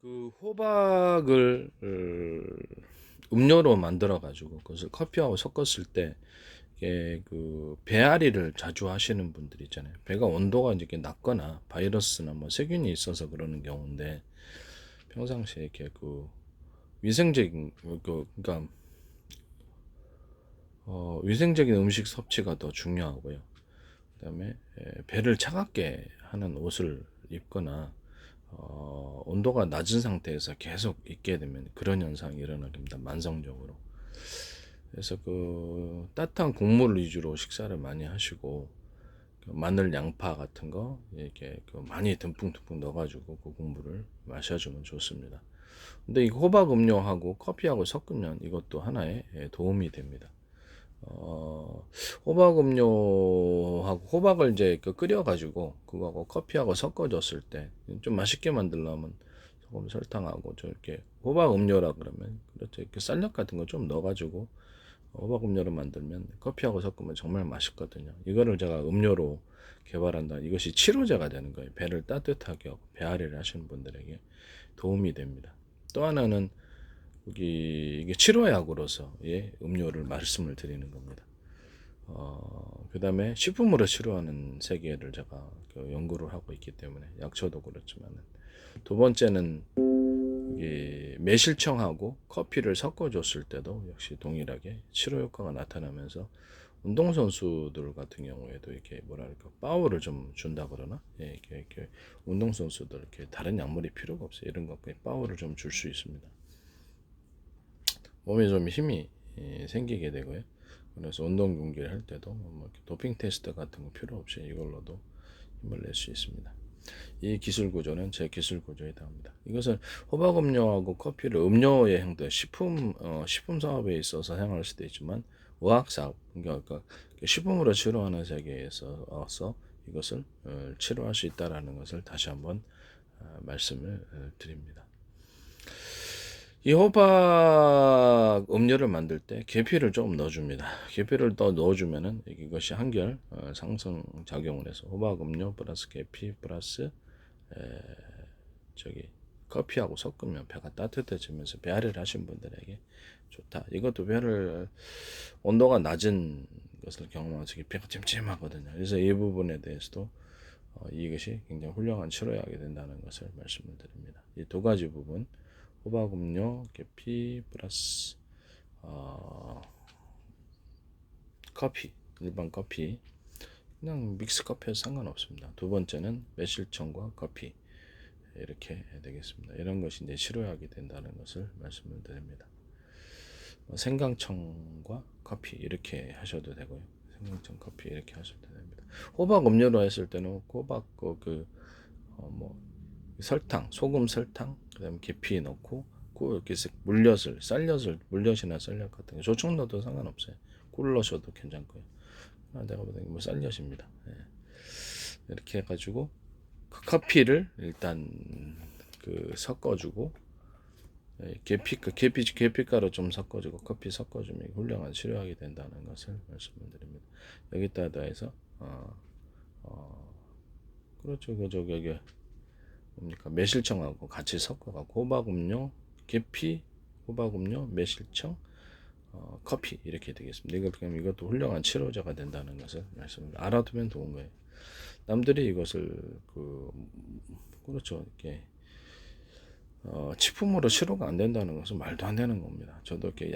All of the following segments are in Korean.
그 호박을 음료로 만들어 가지고 그것을 커피하고 섞었을 때 이게 그 배앓이를 자주 하시는 분들 있잖아요. 배가 온도가 이제 이렇게 낮거나 바이러스나 뭐 세균이 있어서 그러는 경우인데 평상시에 이렇게 그 위생적인 그러니까 위생적인 음식 섭취가 더 중요하고요. 그다음에 배를 차갑게 하는 옷을 입거나 온도가 낮은 상태에서 계속 있게 되면 그런 현상이 일어나게 됩니다. 만성적으로. 그래서 그 따뜻한 국물 위주로 식사를 많이 하시고 그 마늘 양파 같은 거 이렇게 그 많이 듬뿍듬뿍 넣어가지고 그 국물을 마셔주면 좋습니다. 근데 이 호박 음료하고 커피하고 섞으면 이것도 하나의 도움이 됩니다. 어, 호박 음료하고 호박을 이제 그 끓여가지고 그거하고 커피하고 섞어줬을 때 좀 맛있게 만들려면 조금 설탕하고 좀 이렇게 호박 음료라 그러면 그렇죠 이렇게 쌀력 같은 거 좀 넣어가지고 호박 음료를 만들면 커피하고 섞으면 정말 맛있거든요. 이거를 제가 음료로 개발한다. 이것이 치료제가 되는 거예요. 배를 따뜻하게 하고 배앓이를 하시는 분들에게 도움이 됩니다. 또 하나는 이게 치료약으로서 예, 음료를 말씀을 드리는 겁니다. 그 다음에 식품으로 치료하는 세계를 제가 연구를 하고 있기 때문에 약초도 그렇지만 두 번째는 이 매실청하고 커피를 섞어줬을 때도 역시 동일하게 치료 효과가 나타나면서 운동선수들 같은 경우에도 이렇게 뭐랄까 파워를 좀 준다 그러나 예, 이렇게 운동선수들 이렇게 다른 약물이 필요가 없어요. 이런 거 그냥 파워를 좀 줄 수 있습니다. 몸에 좀 힘이 생기게 되고요. 그래서 운동 경기를 할 때도 뭐 도핑 테스트 같은 거 필요 없이 이걸로도 힘을 낼 수 있습니다. 이 기술 구조는 제 기술 구조에 해당합니다. 이것은 호박 음료하고 커피를 음료의 형태, 식품 사업에 있어서 사용할 수도 있지만 의학 사업, 그러니까 식품으로 치료하는 세계에서 이것을 치료할 수 있다라는 것을 다시 한번 말씀을 드립니다. 이 호박 음료를 만들 때 계피를 조금 넣어줍니다. 계피를 더 넣어주면은 이것이 한결 상승 작용을 해서 호박 음료 플러스 계피 플러스 저기 커피하고 섞으면 배가 따뜻해지면서 배앓이를 하신 분들에게 좋다. 이것도 배를 온도가 낮은 것을 경험하면서 배가 찜찜하거든요. 그래서 이 부분에 대해서도 이것이 굉장히 훌륭한 치료약이 된다는 것을 말씀을 드립니다. 이 두 가지 부분 호박 음료, 계피 플러스 어, 커피, 일반 커피 그냥 믹스 커피해도 상관없습니다. 두 번째는 매실청과 커피 이렇게 되겠습니다. 이런 것이 이제 치료약이 된다는 것을 말씀을 드립니다. 생강청과 커피 이렇게 하셔도 되고요. 생강청 커피 이렇게 하셔도 됩니다. 호박 음료로 했을 때는 호박 뭐 설탕, 소금 설탕, 그다음에 계피 넣고 이렇게 물엿을 쌀엿을 물엿이나 쌀엿 같은 거 조청 넣어도 상관없어요. 꿀 넣으셔도 괜찮고요. 내가 보기엔 뭐 쌀엿입니다. 예. 이렇게 해가지고 그 커피를 일단 그 섞어주고 계피가루 좀 섞어주고 커피 섞어주면 훌륭한 치료하게 된다는 것을 말씀을 드립니다. 여기다 더해서 그렇죠 여기 뭡니까 매실청하고 같이 섞어갖고 호박음료 계피 호박음료 매실청 커피 이렇게 되겠습니다. 이것도 훌륭한 치료제가 된다는 것을 말씀을 알아두면 좋은 거예요. 남들이 이것을 그렇죠 이렇게 식품으로 치료가 안 된다는 것은 말도 안 되는 겁니다. 저도 이렇게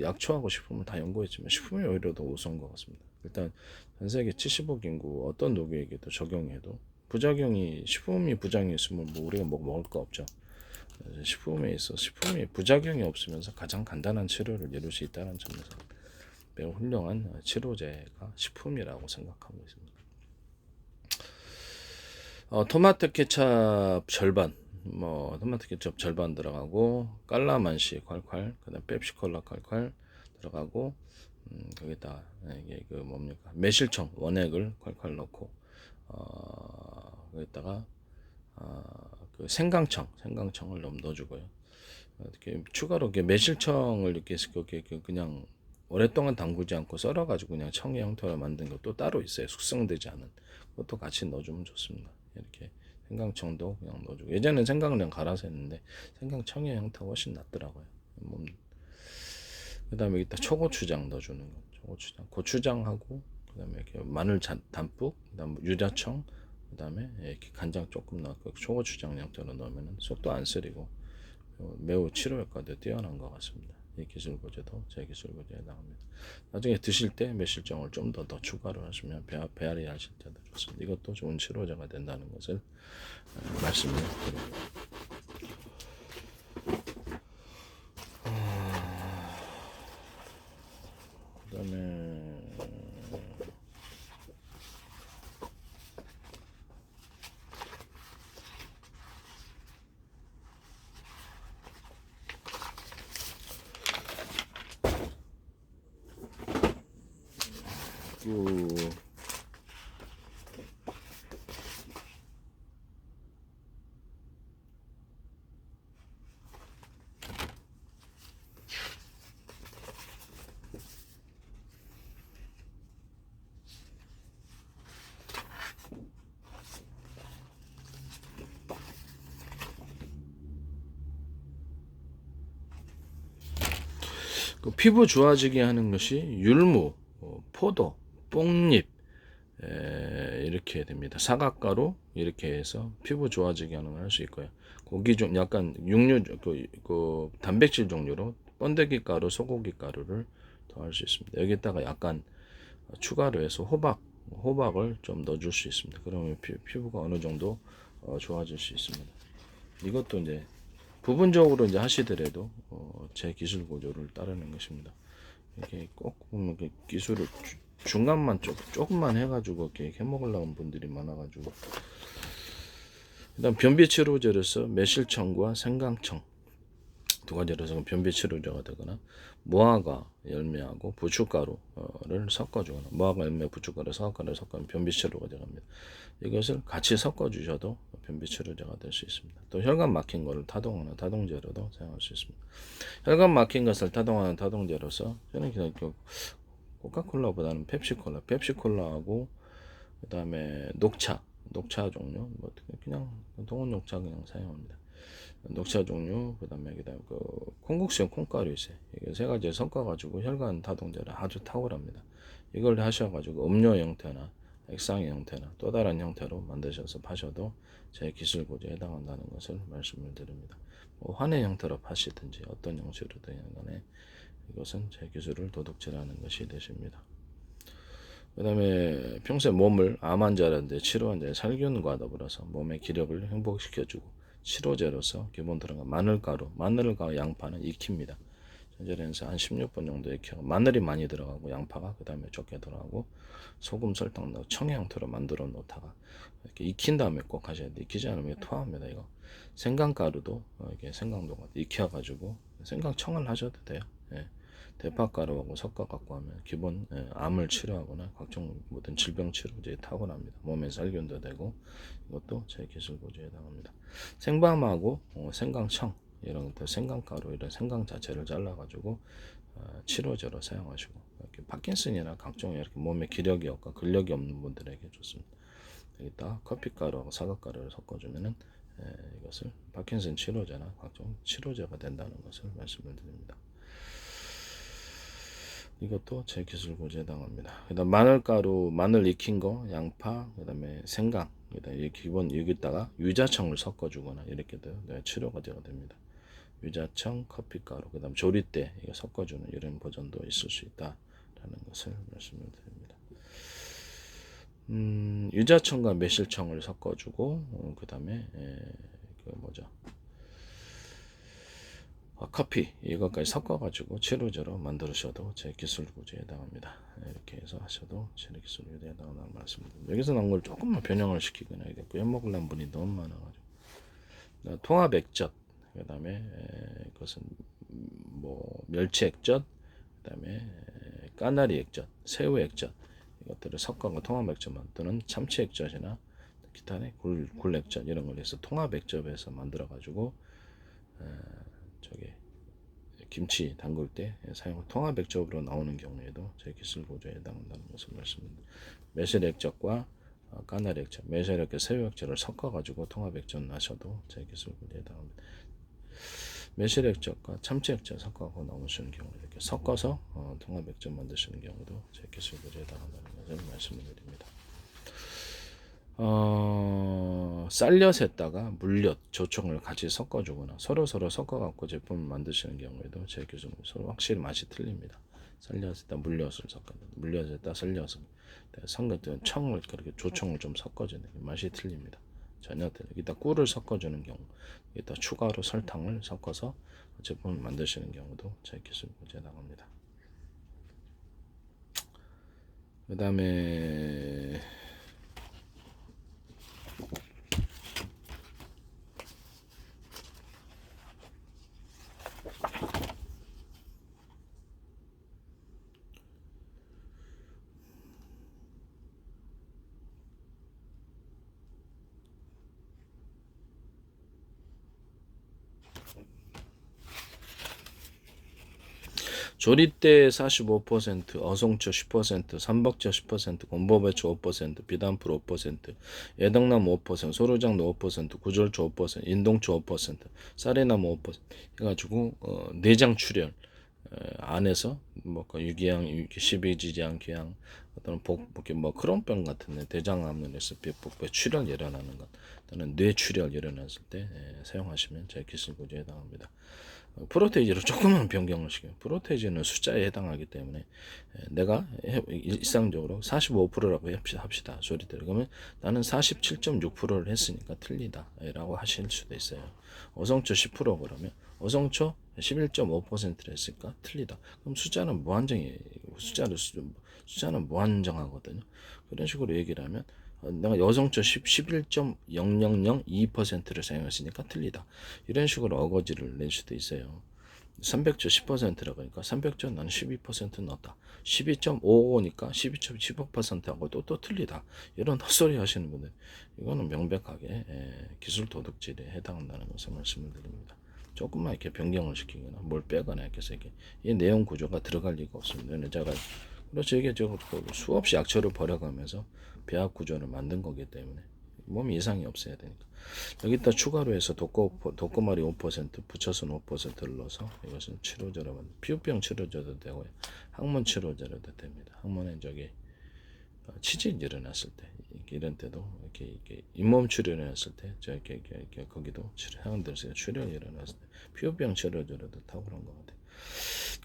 약초하고 식품을 다 연구했지만 식품이 오히려 더 우스운 것 같습니다. 일단 전 세계 70억 인구 어떤 누구에게도 적용해도 식품이 부작용이 있으면 뭐 우리가 먹을 거 없죠. 식품이 부작용이 없으면서 가장 간단한 치료를 이룰 수 있다는 점에서 매우 훌륭한 치료제가 식품이라고 생각하고 있습니다. 토마토 케첩 절반, 토마토 케첩 절반 들어가고, 깔라만시 콸콸, 그 다음 펩시콜라 콸콸 들어가고, 거기다, 이게 그 뭡니까, 매실청, 원액을 콸콸 넣고, 거기다가, 그 생강청을 좀 넣어주고요. 이렇게 추가로 이렇게 매실청을 이렇게 그냥 오랫동안 담그지 않고 썰어가지고 그냥 청의 형태로 만든 것도 따로 있어요. 숙성되지 않은 그것도 같이 넣어주면 좋습니다. 이렇게 생강청도 그냥 넣어주고, 예전엔 생강을 그냥 갈아서 했는데 생강청의 형태가 훨씬 낫더라고요. 그 다음에 여기다 초고추장 넣어주는 거. 초고추장, 고추장하고 그 다음에 이렇게 마늘 담뿍, 그 다음 유자청, 그 다음에 이렇게 간장 조금 넣고 초고추장 형태로 넣으면 속도 안 쓰리고 매우 치료 효과도 뛰어난 것 같습니다. 이 기술고제도 제 기술고제에 해당합니다. 나중에 드실 때 매실청을 좀 더 추가로 하시면 배앓이 하실 때도 좋습니다. 이것도 좋은 치료제가 된다는 것을 말씀을 드립니다. 그 다음에 그 피부 좋아지게 하는 것이 율무, 포도, 뽕잎 이렇게 됩니다. 사각가루 이렇게 해서 피부 좋아지게 하는 걸 할 수 있고요. 고기 좀 약간 육류 그 단백질 종류로 번데기 가루, 소고기 가루를 더할 수 있습니다. 여기다가 약간 추가로 해서 호박을 좀 넣어줄 수 있습니다. 그러면 피부가 어느 정도 좋아질 수 있습니다. 이것도 이제 부분적으로 이제 하시더라도 제 기술 구조를 따르는 것입니다. 이렇게 꼭 이렇게 기술을 중간만 조금만 해가지고 이렇게 해먹으려는 분들이 많아가지고, 일단 변비 치료제로서 매실청과 생강청 두 가지로서 변비 치료제가 되거나, 무화과 열매하고 부추가루를 섞어주거나, 무화과 열매, 부추가루, 사과가루를 섞으면 변비 치료가 되갑니다. 이것을 같이 섞어주셔도 변비 치료제가 될 수 있습니다. 또 혈관 막힌 것을 타동하는 타동제로도 사용할 수 있습니다. 혈관 막힌 것을 타동하는 타동제로서 저는 그냥 코카콜라보다는 펩시콜라하고 그 다음에 녹차 종류, 뭐 그냥 동원 녹차 그냥 사용합니다. 녹차 종류, 그다음에 그 콩국수용 콩가루 있어요. 이게 세 가지 섞어가지고 혈관 타동제를 아주 탁월합니다. 이걸 하셔가지고 음료 형태나 액상의 형태나 또 다른 형태로 만드셔서 파셔도 제 기술 고지에 해당한다는 것을 말씀을 드립니다. 뭐 환의 형태로 파시든지 어떤 형식으로든 간에 이것은 제 기술을 도둑질하는 것이 되십니다. 그 다음에 평소에 몸을 암 환자라든지 치료 환자의 살균과 더불어서 몸의 기력을 행복시켜주고 치료제로서 기본 들어간 마늘과 양파는 익힙니다. 전자레인지에서 한 16분 정도 익혀 마늘이 많이 들어가고 양파가 그 다음에 적게 들어가고 소금 설탕 넣고 청의 형태로 만들어 놓다가 이렇게 익힌 다음에 꼭 하셔야 돼요. 익히지 않으면 토합니다. 이거 생강가루도 이렇게 생강도 익혀가지고 생강청을 하셔도 돼요. 예. 대파가루하고 섞어 갖고 하면 기본 암을 치료하거나 각종 모든 질병 치료제에 탁월합니다. 몸에 살균도 되고 이것도 제 기술 고지에 해당합니다. 생밤하고 생강청 이런 것들, 생강가루 이런 생강 자체를 잘라가지고 치료제로 사용하시고, 이렇게 파킨슨이나 각종 이렇게 몸에 기력이 없고 근력이 없는 분들에게 좋습니다. 여기다 커피가루하고 사과가루를 섞어주면은 이것을 파킨슨 치료제나 각종 치료제가 된다는 것을 말씀을 드립니다. 이것도 제 기술 고지에 해당합니다. 그다음 마늘가루, 마늘 익힌 거, 양파, 그다음에 생강, 그다음에 기본 여기다가 유자청을 섞어주거나 이렇게도 치료가 됩니다. 유자청, 커피가루, 그다음 조리대 이거 섞어주는 이런 버전도 있을 수 있다라는 것을 말씀을 드립니다. 유자청과 매실청을 섞어주고 그다음에 그 뭐죠? 커피 이것까지 섞어가지고 치료제로 만드셔도 제 기술 구조에 해당합니다. 이렇게 해서 하셔도 제 기술 구조에 해당한다는 말씀입니다. 여기서 나온 걸 조금만 변형을 시키거나 이렇게 해먹으려는 분이 너무 많아가지고 통합 액젓, 그 다음에 그것은 뭐 멸치 액젓, 그 다음에 까나리 액젓, 새우 액젓 이것들을 섞어서 통합 액젓 만드는 참치 액젓이나 기타의 굴 액젓 이런 걸 해서 통합 액젓에서 만들어 가지고 저기 김치 담글 때 사용 통합 액젓으로 나오는 경우에도 제 기술 보조에 해당한다는 것을 말씀드립니다. 매실 액젓과 까나리 액체, 메실 액체, 새우 액체를 섞어가지고 통합 액젓 하셔도 제 기술구제에 해당합니다. 매실 액젓과 참치 액젓 섞어서 나오시는 경우 이렇게 섞어서 통합 액젓 만드시는 경우도 제 기술구제에 해당한다는 것을 말씀을 드립니다. 쌀엿에다가 물엿, 조청을 같이 섞어주거나 서로 섞어갖고 제품을 만드시는 경우에도 제 기준으로 서로 확실히 맛이 틀립니다. 쌀엿에다 물엿을 섞어, 물엿에다 쌀엿을 섞은 청을 그렇게 조청을 좀 섞어주는 맛이 틀립니다. 전혀 틀려. 여기다 꿀을 섞어주는 경우, 여기다 추가로 설탕을 섞어서 제품을 만드시는 경우도 제 기술구제에 해당합니다. 그 다음에 조리대 45%, 어송초 10%, 삼박젓 10%, 곰보배추 5%, 비단풀 5%, 애덕나무 5%, 소르장도 5%, 구절초 5%, 인동초 5%, 쌀이나무 5% 해가지고 내장 출혈 안에서 뭐 유기양, 12지장 기양 어떤 뭐 크론병 같은 대장암에서 뼈 출혈 일어나는 것 또는 뇌 출혈 일어났을 때 사용하시면 제 기술구제에 해당합니다. 프로테이지로 조금만 변경을 시켜요. 프로테이지는 숫자에 해당하기 때문에 내가 일상적으로 45%라고 합시다. 소리대로. 그러면 나는 47.6%를 했으니까 틀리다 라고 하실 수도 있어요. 어성초 10% 그러면 어성초 11.5%를 했으니까 틀리다. 그럼 숫자는 무한정하거든요. 그런 식으로 얘기를 하면 내가 여성초 11.0002%를 사용했으니까 틀리다. 이런 식으로 어거지를 낼 수도 있어요. 300조 10%라고 하니까 300조 나는 12% 넣었다. 12.55니까 12.15%하고 또 틀리다. 이런 헛소리 하시는 분들 이거는 명백하게 기술 도둑질에 해당한다는 것을 말씀을 드립니다. 조금만 이렇게 변경을 시키거나 뭘 빼거나 이렇게 해서 이 내용 구조가 들어갈 리가 없습니다. 제가 그렇죠. 이게 수없이 약초를 버려가면서 배합 구조를 만든 거기 때문에 몸에 이상이 없어야 되니까. 여기다 추가로 해서 독고말이 5%, 부처순 5%를 넣어서 이것은 치료제로 만든 피부병 치료제도 되고요. 항문 치료제로도 됩니다. 항문에 치질 일어났을 때 이런 때도 이렇게 잇몸 출혈 일어났을 때 이렇게 거기도 사용돼서 출혈 일어났을 때 피부병 치료제로도 탁월한 것 같아요.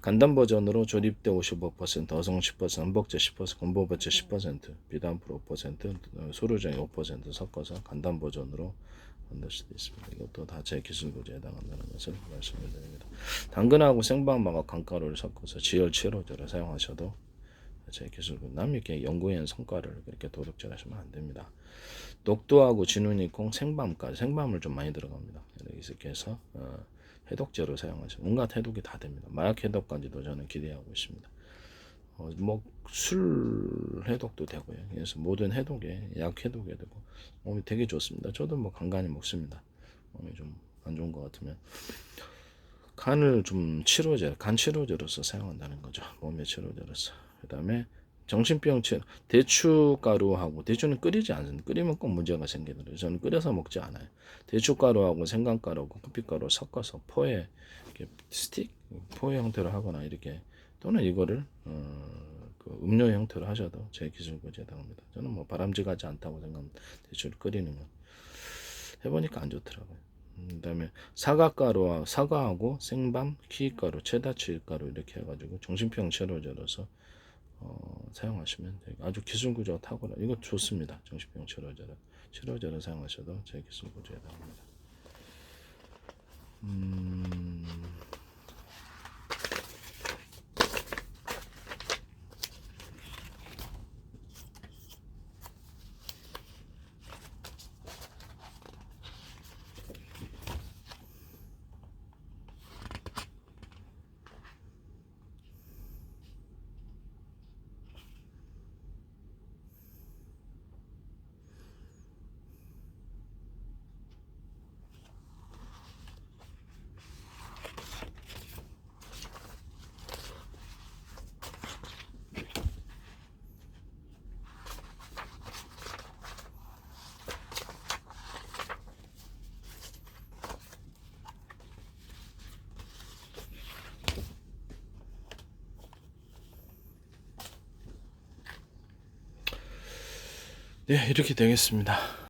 간단 버전으로 조립대 55%, 어성 10%, 한복제 10%, 건보배채 10%, 비단풀 5%, 소류장이 5% 섞어서 간단 버전으로 만들 수도 있습니다. 이것도 다 제 기술구제에 해당한다는 것을 말씀을 드립니다. 당근하고 생방하고 강가루를 섞어서 지열 치료제로 사용하셔도 제 기술구 남이 이렇게 연구한 성과를 그렇게 도둑질하시면 안 됩니다. 녹두하고 진우니콩 생밤까지 생밤을 좀 많이 들어갑니다. 이렇게 해서 해독제로 사용하시면 온갖 해독이 다 됩니다. 마약 해독까지도 저는 기대하고 있습니다. 뭐 술 해독도 되고요. 그래서 모든 해독에 약 해독에 되고 몸이 되게 좋습니다. 저도 뭐 간간히 먹습니다. 몸이 좀 안 좋은 것 같으면 간을 좀 간 치료제로서 사용한다는 거죠. 몸의 치료제로서. 그다음에 정신병 치료 대추가루하고 대추는 끓이지 않습니다. 끓이면 꼭 문제가 생기더라고요. 저는 끓여서 먹지 않아요. 대추가루하고 생강가루하고 커피가루 섞어서 포에 이렇게 스틱 포 형태로 하거나 이렇게 또는 이거를 음료 형태로 하셔도 제 기술구제에 해당합니다. 저는 뭐 바람직하지 않다고 생각합니다. 대추를 끓이는 건 해보니까 안 좋더라고요. 그다음에 사과하고 생밤, 키가루, 체다치가루 이렇게 해가지고 정신병 치료제로서 사용하시면 아주 기술구조가 탁월한 이거 좋습니다. 정신병 치료제로 사용하셔도 제 기술구조에 해당합니다. 네, 이렇게 되겠습니다.